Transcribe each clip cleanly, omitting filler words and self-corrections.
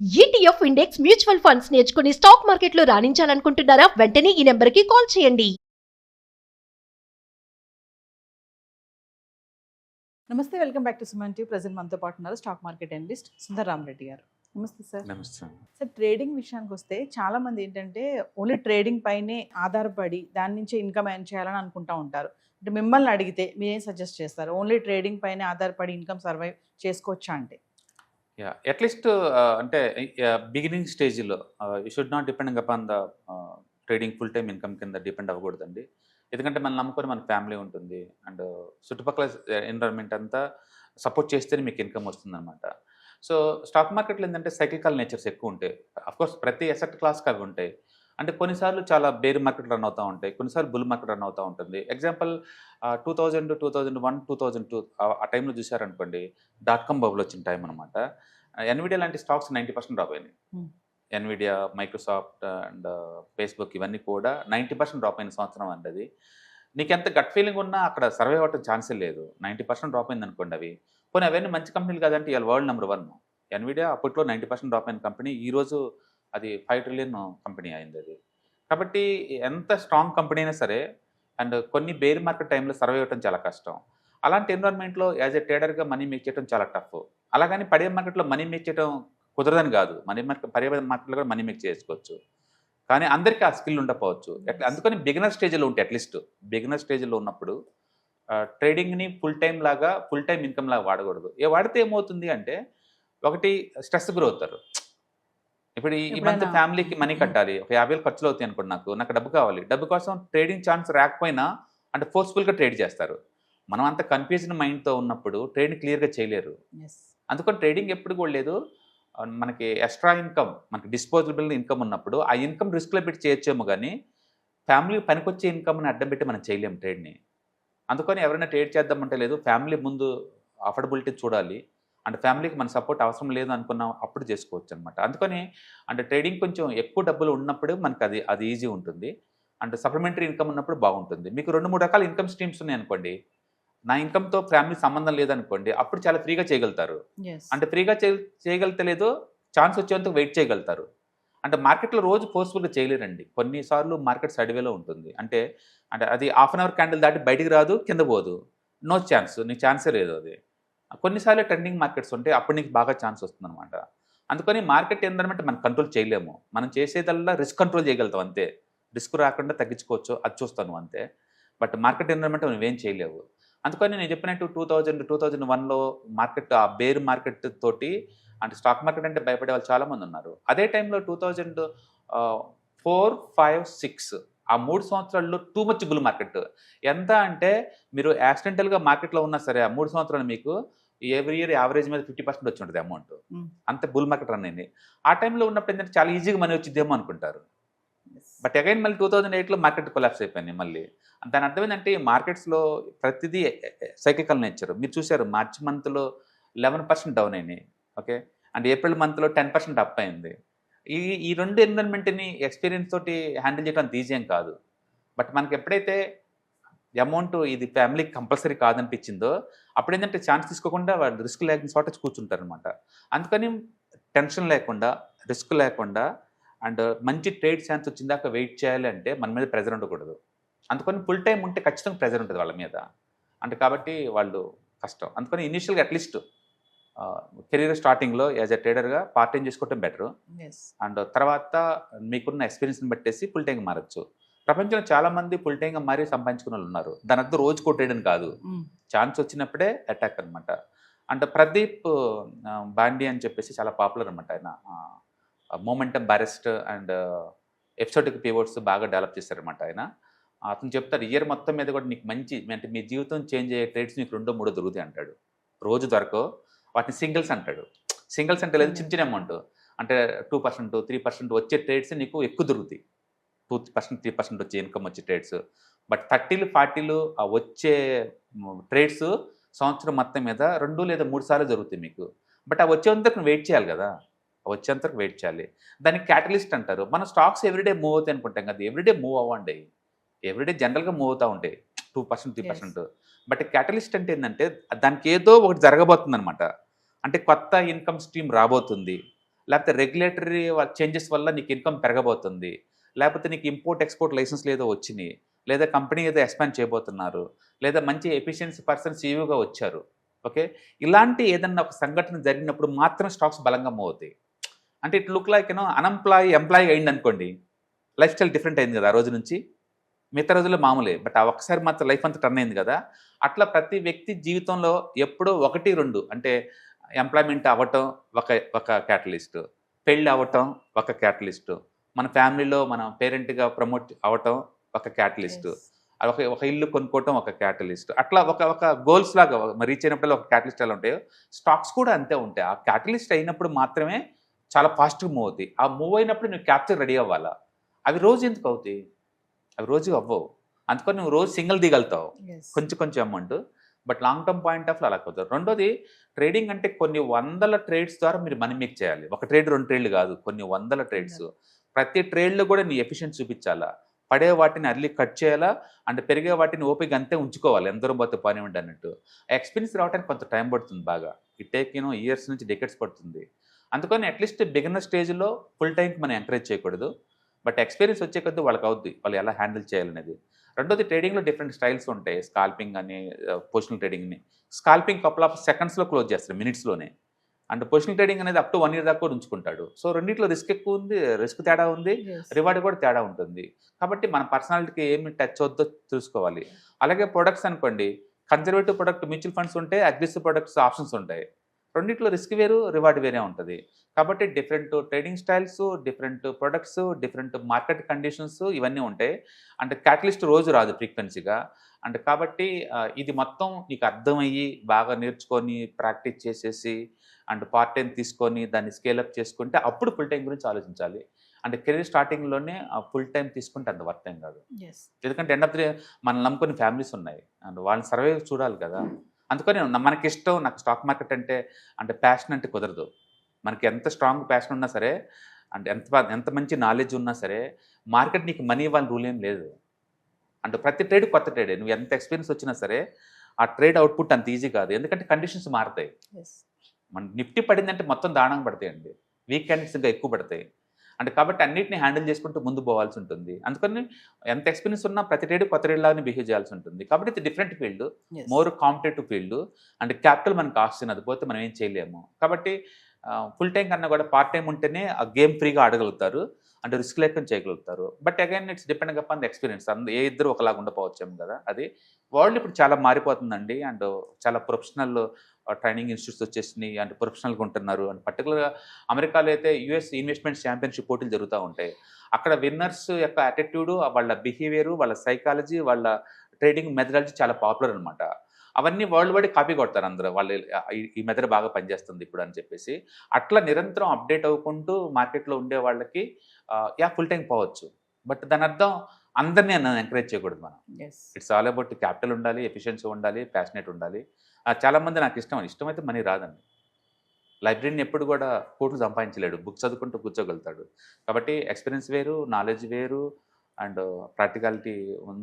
ETF index mutual funds నేర్చుకుని stock మార్కెట్లో రాణించాలనుకుంటున్నారా? వెంటనే ఈ నెంబర్కి కాల్ చేయండి. నమస్తే, welcome back to Suman TV. Present మనతో పాటు ఉన్నారు stock market analyst Sundar Rama Reddy గారు. నమస్తే సార్. నమస్తే. సార్, ట్రేడింగ్ విషయానికి వస్తే చాలా మంది ఏంటంటే ఓన్లీ ట్రేడింగ్ పైనే ఆధారపడి దాని నుంచే ఇన్కమ్ ఎర్న్ చేయాలని అనుకుంటా ఉంటారు. అంటే మిమ్మల్ని అడిగితే మీరేం సజెస్ట్ చేస్తారు? ఓన్లీ ట్రేడింగ్ పైనే ఆధారపడి ఇన్కమ్ సర్వైవ్ చేసుకోవచ్చా అంటే? అట్లీస్ట్ అంటే బిగినింగ్ స్టేజ్లో you should not depending upon the trading full time income కింద డిపెండ్ అవ్వకూడదండి. ఎందుకంటే మనం నమ్ముకొని మన ఫ్యామిలీ ఉంటుంది అండ్ చుట్టుపక్కల ఎన్విరాన్మెంట్ అంతా సపోర్ట్ చేస్తేనే మీకు ఇన్కమ్ వస్తుందన్నమాట. సో స్టాక్ మార్కెట్లో ఏంటంటే సైక్లికల్ నేచర్స్ ఎక్కువ ఉంటాయి. అఫ్కోర్స్ ప్రతి అసెట్ క్లాస్కి అవి ఉంటాయి. అంటే కొన్నిసార్లు చాలా బేర్ మార్కెట్ రన్ అవుతూ ఉంటాయి, కొన్నిసార్లు బుల్ మార్కెట్ రన్ అవుతూ ఉంటుంది. ఎగ్జాంపుల్ 2000, 2001, 2002 ఆ టైంలో చూసారనుకోండి, .com బబుల్ వచ్చిన టైం అనమాట. ఎన్విడియా లాంటి స్టాక్స్ 90% డ్రాప్ అయినాయి. ఎన్విడియా, మైక్రోసాఫ్ట్ అండ్ ఫేస్బుక్ ఇవన్నీ కూడా 90% డ్రాప్ అయిన సంవత్సరం అండి అది. నీకు ఎంత గట్ ఫీలింగ్ ఉన్నా అక్కడ సర్వే అవ్వటం ఛాన్సే లేదు. 90% డ్రాప్ అయింది అనుకోండి అవి. పోనీ అవన్నీ మంచి కంపెనీలు కాదంటే ఇవాళ వరల్డ్ నెంబర్ 1. ఎన్విడియా అప్పట్లో 90% డ్రాప్ అయిన కంపెనీ ఈరోజు అది 5 ట్రిలియన్ కంపెనీ అయింది అది. కాబట్టి ఎంత స్ట్రాంగ్ కంపెనీ అయినా సరే అండ్ కొన్ని బేర్ మార్కెట్ టైంలో సర్వే అవ్వటం చాలా కష్టం. అలాంటి ఎన్విరాన్మెంట్లో యాజ్ ఎ ట్రేడర్గా మనీ మేక్ చేయడం చాలా టఫ్. అలాగని పడే మార్కెట్లో మనీ మేక్ చేయడం కుదరదని కాదు. మనీ మార్కెట్ పడే మార్కెట్లో కూడా మనీ మేక్ చేసుకోవచ్చు. కానీ అందరికీ ఆ స్కిల్ ఉండకపోవచ్చు. అందుకని బిగినర్ స్టేజ్లో ఉంటే అట్లీస్ట్ బిగినర్ స్టేజ్లో ఉన్నప్పుడు ట్రేడింగ్ని ఫుల్ టైం ఇన్కమ్ లాగా వాడకూడదు. వాడితే ఏమవుతుంది అంటే, ఒకటి స్ట్రెస్ గురి అవుతారు. ఇప్పుడు ఈ మంత్ ఫ్యామిలీకి మనీ కట్టాలి, ఒక 50,000 ఖర్చులు అవుతాయి అనుకోండి, నాకు డబ్బు కావాలి. డబ్బు కోసం ట్రేడింగ్ ఛాన్స్ రాకపోయినా అంటే ఫోర్స్ఫుల్గా ట్రేడ్ చేస్తారు. మనం అంత కన్ఫ్యూజన్ మైండ్తో ఉన్నప్పుడు ట్రేడ్ క్లియర్గా చేయలేరు. అందుకని ట్రేడింగ్ ఎప్పుడు కూడా లేదు. మనకి ఎక్స్ట్రా ఇన్కమ్, మనకి డిస్పోజబుల్ ఇన్కమ్ ఉన్నప్పుడు ఆ ఇన్కమ్ రిస్క్లో పెట్టి చేయొచ్చేమో, కానీ ఫ్యామిలీకి పనికొచ్చే ఇన్కమ్ని అడ్డం పెట్టి మనం చేయలేము ట్రేడ్ని. అందుకని ఎవరైనా ట్రేడ్ చేద్దామంటే లేదు, ఫ్యామిలీ ముందు అఫోర్డబిలిటీ చూడాలి. అంటే ఫ్యామిలీకి మన సపోర్ట్ అవసరం లేదు అనుకున్న అప్పుడు చేసుకోవచ్చు అనమాట. అందుకని అంటే ట్రేడింగ్ కొంచెం ఎక్కువ డబ్బులు ఉన్నప్పుడు మనకు అది ఈజీ ఉంటుంది. అంటే సప్లిమెంటరీ ఇన్కమ్ ఉన్నప్పుడు బాగుంటుంది. మీకు 2-3 రకాల ఇన్కమ్ స్ట్రీమ్స్ ఉన్నాయి అనుకోండి, నా ఇన్కమ్తో ఫ్యామిలీ సంబంధం లేదనుకోండి, అప్పుడు చాలా ఫ్రీగా చేయగలుగుతారు. అంటే ఫ్రీగా చేయగలుగుతలేదు, ఛాన్స్ వచ్చేందుకు వెయిట్ చేయగలుగుతారు. అంటే మార్కెట్లో రోజు ఫోర్స్ఫుల్గా చేయలేరండి. కొన్నిసార్లు మార్కెట్ సైడ్వేలో ఉంటుంది. అంటే అది హాఫ్ అన్ అవర్ క్యాండిల్ దాటి బయటికి రాదు, కింద పోదు, నో ఛాన్స్, నీకు ఛాన్సే లేదు అది. కొన్నిసార్లు ట్రెండింగ్ మార్కెట్స్ ఉంటాయి, అప్పుడు నీకు బాగా ఛాన్స్ వస్తుందన్నమాట. అందుకని మార్కెట్ ఎన్విరాన్మెంట్ మనం కంట్రోల్ చేయలేము. మనం చేసేదల్లా రిస్క్ కంట్రోల్ చేయగలుగుతాం అంతే. రిస్క్ రాకుండా తగ్గించుకోవచ్చు, అది చూస్తాను అంతే. బట్ మార్కెట్ ఎన్విరాన్మెంట్ నువ్వేం చేయలేవు. అందుకని నేను చెప్పినట్టు 2000, 2001లో మార్కెట్, ఆ బేర్ మార్కెట్ తోటి అంటే స్టాక్ మార్కెట్ అంటే భయపడే వాళ్ళు చాలామంది ఉన్నారు. అదే టైంలో 2004, 5, 6 ఆ 3 సంవత్సరాల్లో టూ మచ్ బుల్ మార్కెట్. ఎంత అంటే మీరు యాక్సిడెంటల్గా మార్కెట్లో ఉన్నా సరే ఆ 3 సంవత్సరాలు మీకు ఎవ్రీ ఇయర్ యావరేజ్ మీద 50% వచ్చి ఉంటుంది అమౌంట్. అంత బుల్ మార్కెట్ రన్ అయింది. ఆ టైంలో ఉన్నప్పుడు ఏంటంటే చాలా ఈజీగా మనీ వచ్చిద్దేమో అనుకుంటారు. బట్ అగైన్ మళ్ళీ 2008లో మార్కెట్ కొలాప్స్ అయిపోయింది మళ్ళీ. దాని అర్థం ఏంటంటే మార్కెట్స్లో ప్రతిదీ సైక్లికల్ నేచర్. మీరు చూసారు మార్చ్ మంత్లో 11% డౌన్ అయినాయి, ఓకే, అండ్ ఏప్రిల్ మంత్లో 10% అప్ అయింది. ఈ రెండు ఎన్విరాన్మెంట్ని ఎక్స్పీరియన్స్ తోటి హ్యాండిల్ చేయడం అంత ఈజీ ఏం కాదు. బట్ మనకి ఎప్పుడైతే అమౌంట్ ఇది ఫ్యామిలీకి కంపల్సరీ కాదనిపించిందో, అప్పుడు ఏంటంటే ఛాన్స్ తీసుకోకుండా వాళ్ళు రిస్క్ లేకుండా చోట కూర్చుంటారు అనమాట. అందుకని టెన్షన్ లేకుండా, రిస్క్ లేకుండా అండ్ మంచి ట్రేడ్ ఛాన్స్ వచ్చిందాక వెయిట్ చేయాలి అంటే మన మీద ప్రెజర్ ఉండకూడదు. అందుకని ఫుల్ టైం ఉంటే ఖచ్చితంగా ప్రెజర్ ఉంటుంది వాళ్ళ మీద. అంటే కాబట్టి వాళ్ళు కష్టం. అందుకని ఇనిషియల్గా అట్లీస్ట్ కెరీర్ స్టార్టింగ్లో యాజ్ ఎ ట్రేడర్గా పార్ట్ టైం చేసుకోవటం బెటరు. అండ్ తర్వాత మీకున్న ఎక్స్పీరియన్స్ని బట్టేసి ఫుల్ టైంగా మారచ్చు. ప్రపంచంలో చాలామంది ఫుల్ టైంగా మారి సంపాదించుకున్న వాళ్ళు ఉన్నారు. దాని అర్థం రోజుకో ట్రేడ్ అని కాదు, ఛాన్స్ వచ్చినప్పుడే అటాక్ అనమాట. అంటే ప్రదీప్ బాండి అని చెప్పేసి చాలా పాపులర్ అనమాట. ఆయన మొమెంటమ్ బారెస్ట్ అండ్ ఎపిసోడిక్ పివోట్స్ బాగా డెవలప్ చేశారనమాట ఆయన. అతను చెప్తారు, ఇయర్ మొత్తం మీద కూడా నీకు మంచి అంటే మీ జీవితం చేంజ్ అయ్యే ట్రేడ్స్ నీకు 2-3 దొరుకుతాయి అంటాడు. రోజు దొరకవు, వాటిని సింగిల్స్ అంటాడు. సింగిల్స్ అంటే లేదు, చిన్న చిన్న అమౌంట్ అంటే 2%, 3% వచ్చే ట్రేడ్స్ నీకు ఎక్కువ దొరుకుతాయి. 2%, 3% వచ్చే ఇన్కమ్ వచ్చే ట్రేడ్స్. బట్ 30, 40 ఆ వచ్చే ట్రేడ్స్ సంవత్సరం మొత్తం మీద 2 లేదా 3 సార్లు జరుగుతాయి మీకు. బట్ ఆ వచ్చేంతకు వెయిట్ చేయాలి కదా, వచ్చేంతకు వెయిట్ చేయాలి. దానికి క్యాటలిస్ట్ అంటారు. మన స్టాక్స్ ఎవ్రీడే మూవ్ అవుతాయి అనుకుంటాం కదా, ఎవ్రీడే మూవ్ అవ్వండి. ఎవ్రీడే జనరల్గా మూవ్ అవుతూ ఉంటాయి 2%, 3%. బట్ క్యాటలిస్ట్ అంటే ఏంటంటే దానికి ఏదో ఒకటి జరగబోతుంది అనమాట. అంటే కొత్త ఇన్కమ్ స్ట్రీమ్ రాబోతుంది, లేకపోతే రెగ్యులేటరీ చేంజెస్ వల్ల నీకు ఇన్కమ్ పెరగబోతుంది, లేకపోతే నీకు ఇంపోర్ట్ ఎక్స్పోర్ట్ లైసెన్స్ ఏదో వచ్చినాయి, లేదా కంపెనీ ఏదో ఎక్స్పాండ్ చేయబోతున్నారు, లేదా మంచి ఎఫిషియన్సీ పర్సన్ సీఈఓగా వచ్చారు. ఓకే, ఇలాంటి ఏదన్నా ఒక సంఘటన జరిగినప్పుడు మాత్రం స్టాక్స్ బలంగా మూవ్ అవుతాయి. అంటే ఇట్ లుక్ లైక్ ఎంప్లాయీ అయింది అనుకోండి, లైఫ్ స్టైల్ డిఫరెంట్ అయింది కదా ఆ రోజు నుంచి. మిగతా రోజుల్లో మామూలే, బట్ ఆ ఒక్కసారి మాత్రం లైఫ్ అంతా టర్న్ అయింది కదా. అట్లా ప్రతి వ్యక్తి జీవితంలో ఎప్పుడో 1-2 అంటే ఎంప్లాయ్మెంట్ అవ్వటం ఒక క్యాటలిస్ట్, పెళ్ళి అవ్వటం ఒక క్యాటలిస్ట్, మన ఫ్యామిలీలో మనం పేరెంట్గా ప్రమోట్ అవ్వటం ఒక క్యాటలిస్ట్, ఒక ఇల్లు కొనుక్కోవటం ఒక క్యాటలిస్ట్. అట్లా ఒక గోల్స్ లాగా రీచ్ అయినప్పుడు ఒక క్యాటలిస్ట్ ఎలా ఉంటాయో స్టాక్స్ కూడా అంతే ఉంటాయి. ఆ క్యాటలిస్ట్ అయినప్పుడు మాత్రమే చాలా ఫాస్ట్గా మూవ్ అవుతాయి. ఆ మూవ్ అయినప్పుడు నువ్వు క్యాప్చర్ రెడీ అవ్వాలా. అవి రోజు ఎందుకు అవుతాయి? అవి రోజు అవ్వవు. అందుకని నువ్వు రోజు సింగిల్ దిగలుగుతావు, కొంచెం amount, but long term point of అలా కుదరదు. రెండోది, ట్రేడింగ్ అంటే కొన్ని వందల ట్రేడ్స్ ద్వారా మీరు మనీ మేక్ చేయాలి. ఒక ట్రేడ్ 2 ట్రేడ్లు కాదు, కొన్ని వందల ట్రేడ్స్. ప్రతి ట్రేడ్లో కూడా నీ ఎఫిషియన్సీ చూపించాలా, పడే వాటిని అర్లీ కట్ చేయాలా, అండ్ పెరిగే వాటిని ఓపిక అంతే ఉంచుకోవాలి, ఎందరూ పోతే పనివ్వండి అన్నట్టు. ఎక్స్పీరియన్స్ రావడానికి కొంత టైం పడుతుంది బాగా. ఇట్ టేక్ ఇయర్స్ నుంచి డెకెట్స్ పడుతుంది. అందుకని అట్లీస్ట్ బిగినర్ స్టేజ్లో ఫుల్ టైంకి మనం ఎంకరేజ్ చేయకూడదు, బట్ ఎక్స్పీరియన్స్ వచ్చే కొద్దీ వాళ్ళకి అవుద్ది వాళ్ళు ఎలా హ్యాండిల్ చేయాలనేది. రెండోది, ట్రేడింగ్లో డిఫరెంట్ స్టైల్స్ ఉంటాయి. స్కాల్పింగ్ అని, పొజిషనల్ ట్రేడింగ్ని. స్కాల్పింగ్ కపుల్ ఆఫ్ సెకండ్స్లో క్లోజ్ చేస్తారు, మినిట్స్లోనే. అండ్ పొజిషనల్ ట్రేడింగ్ అనేది అప్ టు 1 year దాకా కూడా ఉంచుకుంటాడు. సో రెండింటిలో రిస్క్ ఎక్కువ ఉంది, రిస్క్ తేడా ఉంది, రివార్డ్ కూడా తేడా ఉంటుంది. కాబట్టి మన పర్సనాలిటీకి ఏమి టచ్ అవుద్దో తెలుసుకోవాలి. అలాగే ప్రొడక్ట్స్ అనుకోండి, కన్జర్వేటివ్ ప్రొడక్ట్ మ్యూచువల్ ఫండ్స్ ఉంటాయి, అగ్రెసివ్ ప్రొడక్ట్స్ ఆప్షన్స్ ఉంటాయి. రెండింటిలో రిస్క్ వేరు, రివార్డ్ వేరే ఉంటుంది. కాబట్టి different trading styles, different products, different market conditions ఇవన్నీ ఉంటాయి. అంటే క్యాటలిస్ట్ రోజు రాదు ఫ్రీక్వెన్సీగా. అంటే కాబట్టి ఇది మొత్తం నీకు అర్థమయ్యి బాగా నేర్చుకొని ప్రాక్టీస్ చేసేసి అండ్ పార్ట్ టైం తీసుకొని దాన్ని స్కేలప్ చేసుకుంటే అప్పుడు ఫుల్ టైం గురించి ఆలోచించాలి. అంటే కెరీర్ స్టార్టింగ్లోనే ఫుల్ టైం తీసుకుంటే అంత వర్త్ ఏం కాదు. ఎందుకంటే ఎండ్ ఆఫ్ ది డే మనం నమ్ముకునే ఫ్యామిలీస్ ఉన్నాయి అండ్ వాళ్ళని సర్వే చూడాలి కదా. అందుకని మనకి ఇష్టం, నాకు స్టాక్ మార్కెట్ అంటే ప్యాషన్ అంటే కుదరదు. మనకి ఎంత స్ట్రాంగ్ ప్యాషన్ ఉన్నా సరే, అంటే ఎంత మంచి నాలెడ్జ్ ఉన్నా సరే, మార్కెట్ నీకు మనీ ఇవ్వాలని రూల్ ఏం లేదు. అంటే ప్రతి ట్రేడ్ కొత్త ట్రేడే. నువ్వు ఎంత ఎక్స్పీరియన్స్ వచ్చినా సరే ఆ ట్రేడ్ అవుట్పుట్ అంత ఈజీ కాదు, ఎందుకంటే కండిషన్స్ మారుతాయి. మన నిఫ్టీ పడిందంటే మొత్తం దారుణంగా పడతాయండి, వీక్ క్యాండిల్స్ ఇంకా ఎక్కువ పడతాయి. అంటే కాబట్టి అన్నిటిని హ్యాండిల్ చేసుకుంటూ ముందు పోవాల్సి ఉంటుంది. అందుకని ఎంత ఎక్స్పీరియన్స్ ఉన్నా ప్రతి ట్రేడ్ కొత్త ట్రేడ్ లాగానే బిహేవ్ చేయాల్సి ఉంటుంది. కాబట్టి ఇది different field, more competitive field. అంటే క్యాపిటల్ మనకు ఆస్తుంది, అది పోతే మనం ఏం చేయలేము. కాబట్టి ఫుల్ టైం కన్నా కూడా పార్ట్ టైం ఉంటేనే ఆ గేమ్ ఫ్రీగా ఆడగలుగుతారు, అంటే రిస్క్ లేకుండా చేయగలుగుతారు. But again it's depending upon the experience. ఏ ఇద్దరు ఒకలాగా ఉండకపోవచ్చాము కదా. అది వరల్డ్ ఇప్పుడు చాలా మారిపోతుందండి. అండ్ చాలా ప్రొఫెషనల్ ట్రైనింగ్ ఇన్స్టిట్యూట్స్ వచ్చేసినాయి, అంటే ప్రొఫెషనల్గా ఉంటున్నారు. అండ్ పర్టికులర్గా అమెరికాలో అయితే యుఎస్ ఇన్వెస్ట్మెంట్ ఛాంపియన్షిప్ పోటీలు జరుగుతూ ఉంటాయి. అక్కడ విన్నర్స్ యొక్క యాటిట్యూడ్, వాళ్ళ బిహేవియర్, వాళ్ళ సైకాలజీ, వాళ్ళ ట్రేడింగ్ మెథడాలజీ చాలా పాపులర్ అనమాట. అవన్నీ వరల్డ్ వైడ్ కాపీ కొడతారు అందరూ. వాళ్ళు ఈ మెథడ్ బాగా పనిచేస్తుంది ఇప్పుడు అని చెప్పేసి. అట్లా నిరంతరం అప్డేట్ అవ్వకుంటూ మార్కెట్లో ఉండే వాళ్ళకి ఫుల్ టైం పోవచ్చు. బట్ దాని అర్థం అందరినీ ఎంకరేజ్ చేయకూడదు మనం. ఇట్స్ ఆల్ అబౌట్ క్యాపిటల్ ఉండాలి, ఎఫిషియన్సీ ఉండాలి, ప్యాషనేట్ ఉండాలి. చాలామంది నాకు ఇష్టమైతే మనీ రాదండి. లైబ్రరీని ఎప్పుడు కూడా కోట్లు సంపాదించలేడు, బుక్ చదువుకుంటూ కూర్చోగలుగుతాడు. కాబట్టి ఎక్స్పీరియన్స్ వేరు, నాలెడ్జ్ వేరు, అండ్ ప్రాక్టికాలిటీ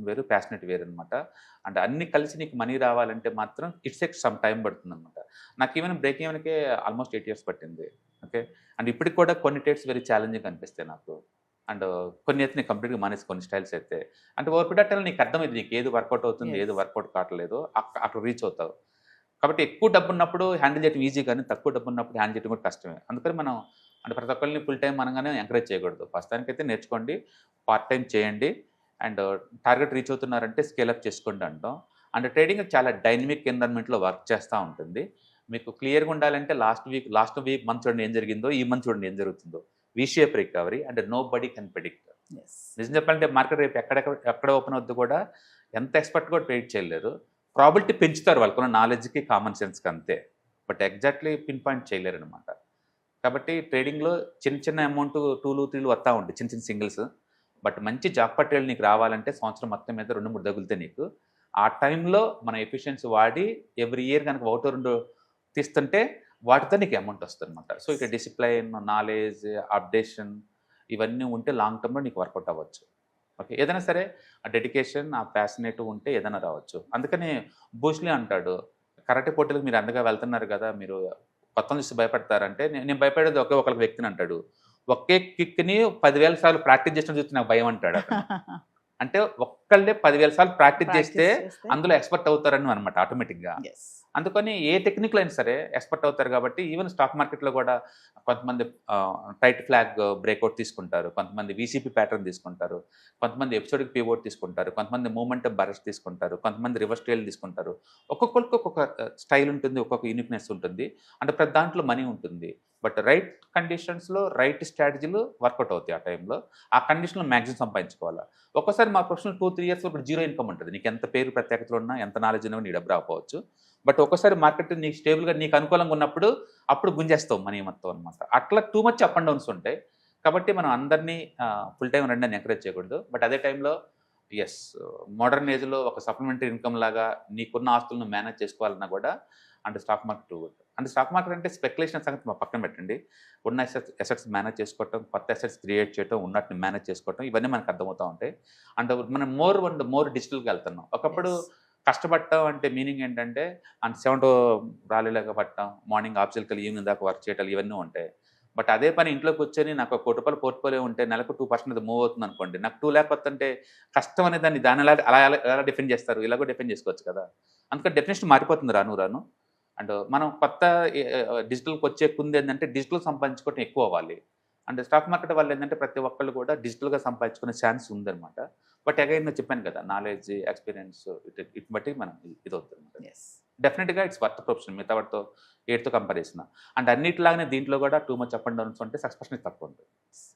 వేరు, ప్యాషనేట్ వేరు అనమాట. అండ్ అన్ని కలిసి నీకు మనీ రావాలంటే మాత్రం ఇట్స్ టేక్ సమ్ టైం పడుతుంది అనమాట. నాకు ఈవెన్ బ్రేక్ ఈవెన్కే ఆల్మోస్ట్ 8 years పట్టింది. ఓకే, అండ్ ఇప్పటికి కూడా కొన్ని ట్రేడ్స్ వెరీ ఛాలెంజింగ్ అనిపిస్తాయి నాకు. అండ్ కొన్ని అయితే నేను కంప్లీట్గా మానేసి, కొన్ని స్టైల్స్ అయితే అంటే ఓవర్ పీరియడ్ టైంలో నీకు అర్థమైంది, నీకు ఏది వర్కౌట్ అవుతుంది, ఏది వర్కౌట్ కావట్లేదు, అక్కడ రీచ్ అవుతావు. కాబట్టి ఎక్కువ డబ్బు ఉన్నప్పుడు హ్యాండిల్ చేయడం ఈజీ, కానీ తక్కువ డబ్బు ఉన్నప్పుడు హ్యాండిల్ చేయడం కూడా కష్టమే. అందుకని మనం అంటే ప్రతి ఒక్కరిని ఫుల్ టైం అనగానే ఎంకరేజ్ చేయకూడదు. ప్రస్తుతానికైతే నేర్చుకోండి, పార్ట్ టైం చేయండి, అండ్ టార్గెట్ రీచ్ అవుతున్నారంటే స్కేలప్ చేసుకోండి అంటాం. అండ్ ట్రేడింగ్ చాలా డైనమిక్ ఎన్విరాన్మెంట్లో వర్క్ చేస్తూ ఉంటుంది. మీకు క్లియర్గా ఉండాలంటే లాస్ట్ వీక్ మంత్ చూడండి ఏం జరిగిందో, ఈ మంత్ చూడండి ఏం జరుగుతుందో. V shape recovery, and nobody can predict. నిజం చెప్పాలంటే మార్కెట్ రేపు ఎక్కడ ఓపెన్ అవుద్దు కూడా ఎంత ఎక్స్పర్ట్ కూడా ప్రెడిక్ట్ చేయలేరు. ప్రాబిలిటీ పెంచుతారు వాళ్ళకున్న నాలెడ్జ్కి, కామన్ సెన్స్కి అంతే, బట్ ఎగ్జాక్ట్లీ పిన్ పాయింట్ చేయలేరు అనమాట. కాబట్టి ట్రేడింగ్లో చిన్న అమౌంట్ 2, 3 వస్తూ ఉంటాయి, చిన్న సింగిల్స్. బట్ మంచి జాక్పాట్ ట్రేడ్ నీకు రావాలంటే సంవత్సరం మొత్తం మీద 2-3 తగులుతాయి నీకు. ఆ టైంలో మన ఎఫిషియన్సీ వాడి ఎవ్రీ ఇయర్ కనుక 1-2 తీస్తుంటే వాటితో నీకు అమౌంట్ వస్తుంది అనమాట. సో ఇక డిసిప్లైన్, నాలెడ్జ్, అప్డేషన్ ఇవన్నీ ఉంటే లాంగ్ టర్మ్లో నీకు వర్కౌట్ అవ్వచ్చు. ఓకే, ఏదైనా సరే ఆ డెడికేషన్, ఆ ప్యాషనేట్ ఉంటే ఏదైనా రావచ్చు. అందుకని బూస్లీ అంటాడు, కరాటే పోటీలకు మీరు అండగా వెళ్తున్నారు కదా, మీరు కొత్త చూసి భయపడతారంటే నేను భయపడేది ఒకే ఒకరికి వ్యక్తిని అంటాడు. ఒకే కిక్‌ని 10,000 సార్లు ప్రాక్టీస్ చేసిన చూసి నాకు భయం అంటాడు అతను. అంటే ఒక్కళ్ళే 10,000 సార్లు ప్రాక్టీస్ చేస్తే అందులో ఎక్స్‌పర్ట్ అవుతారని అనమాట ఆటోమేటిక్‌గా. ఎస్. అందుకని ఏ టెక్నిక్‌లో అయినా సరే ఎక్స్‌పర్ట్ అవుతారు కాబట్టి ఈవెన్ స్టాక్ మార్కెట్‌లో కూడా కొంతమంది టైట్ ఫ్లాగ్ బ్రేక్‌ఔట్ తీసుకుంటారు. కొంతమంది వీసీపీ ప్యాటర్న్ తీసుకుంటారు. కొంతమంది ఎపిసోడిక్ పివోట్ తీసుకుంటారు. కొంతమంది మూవ్‌మెంటమ్ బరస్ట్ తీసుకుంటారు. కొంతమంది రివర్స్ ట్రైల్ తీసుకుంటారు. ఒక్కొక్కరికి ఒక్కొక్క స్టైల్ ఉంటుంది. ఒక్కొక్క యూనిక్‌నెస్ ఉంటుంది. అంటే ప్రతి దాంట్లో మనీ ఉంటుంది. బట్ రైట్ కండిషన్స్‌లో రైట్ స్ట్రాటజీలు వర్కౌట్ అవుతాయి ఆ టైంలో. ఆ కండిషన్‌లో మాక్సిమం సంపాదించుకోవాలా. ఒక్కోసారి మా ప్రొఫెషనల్ 2, 3 ఇయర్స్ వరకు జీరో ఇన్‌కమ్ ఉంటది. నీకు ఎంత పేరు ప్రత్యేకతలు ఉన్నా, ఎంత నాలెడ్జ్ ఉన్నా నీ డబ్బు రాకపోవచ్చు. బట్ ఒక్కోసారి మార్కెట్ నీకు స్టేబుల్‌గా నీకు అనుకూలంగా ఉన్నప్పుడు అప్పుడు గుంజేస్తావు మనీ మొత్తం అనమాట. అట్లా too much up and downs ఉంటాయి. కాబట్టి మనం అందరినీ ఫుల్ టైమ్ రండి అని ఎంకరేజ్ చేయకూడదు. బట్ అదే టైంలో యెస్, మోడర్న్ ఏజ్‌లో ఒక సప్లిమెంటరీ ఇన్‌కమ్ లాగా నీకున్న ఆస్తులను మేనేజ్ చేసుకోవాలన్నా కూడా అంటే స్టాక్ మార్కెట్ అంటే స్టాక్ మార్కెట్ అంటే స్పెక్యులేషన్ సంగతి మా పక్కన పెట్టండి. ఉన్న అసెట్స్ మేనేజ్ చేసుకోవటం, కొత్త అసెట్స్ క్రియేట్ చేయటం, ఉన్నటిని మేనేజ్ చేసుకోవటం ఇవన్నీ మనకు అర్థమవుతా ఉంటాయి. అండ్ మనం మోర్ డిజిటల్‌గా వెళ్తున్నాం. ఒకప్పుడు కష్టపడటం అంటే మీనింగ్ ఏంటంటే 7 to రాలేలాగా పట్టడం, మార్నింగ్ ఆఫీస్‌కి వెళ్ళి ఈవినింగ్ దాకా వర్క్ చేయటాలు ఇవన్నీ ఉంటాయి. బట్ అదే పని ఇంట్లో కూర్చొని నాకు రూ. 1,00,00,000 పోర్ట్‌ఫోలియో ఉంటే నెలకు 2% అది మూవ్ అవుతుంది అనుకోండి. నాకు 2,00,000 వస్తుంటే కష్టం అనే దాన్ని ఎలా డిఫైన్ చేస్తారు? ఇలా కూడా డిఫైన్ చేసుకోవచ్చు కదా! అందుకని డెఫినిషన్ మారిపోతుంది రాను రాను. అండ్ మనం కొత్త డిజిటల్‌కి వచ్చే ముందు ఏంటంటే డిజిటల్ సంపాదించుకోవడం ఎక్కువ అవ్వాలి. అండ్ స్టాక్ మార్కెట్ వల్ల ఏంటంటే ప్రతి ఒక్కళ్ళు కూడా డిజిటల్‌గా సంపాదించుకునే ఛాన్స్ ఉందన్నమాట. బట్ అగైన్ నేను చెప్పాను కదా! నాలెడ్జ్, ఎక్స్‌పీరియన్స్ ఇటు బట్టి మనం ఇదవుతుందన్నమాట. ఎస్. డెఫినిట్‌గా ఇట్స్ వర్త్ ప్రొఫెషన్ మిగతా వాటితో ఏటితో కంపేర్ చేసినా. అండ్ అన్నిటిలాగానే దీంట్లో కూడా too much up and downs ఉంటే సక్సెస్ పర్సెంటేజ్ తక్కువ ఉంటుంది.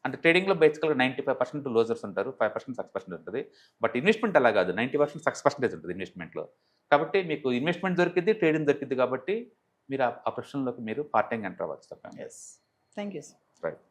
అంటే ట్రేడింగ్‌లో బేసికల్‌గా 95% లూజర్స్ ఉంటారు. 5% సక్సెస్ పర్సెంటేజ్ ఉంటుంది. బట్ ఇన్వెస్ట్‌మెంట్ అలా కాదు. 90% సక్సెస్ పర్సెంటేజ్ ఉంటుంది ఇన్వెస్ట్‌మెంట్‌లో. కాబట్టి మీకు ఇన్వెస్ట్‌మెంట్ దొరికిద్ది, ట్రేడింగ్ దొరికిద్ది కాబట్టి మీరు ఆ ప్రొఫెషన్‌లోకి మీరు పార్ట్ టైమ్‌గా ఎంటర్ అవ్వచ్చు తప్ప. Yes. Thank you sir. Right.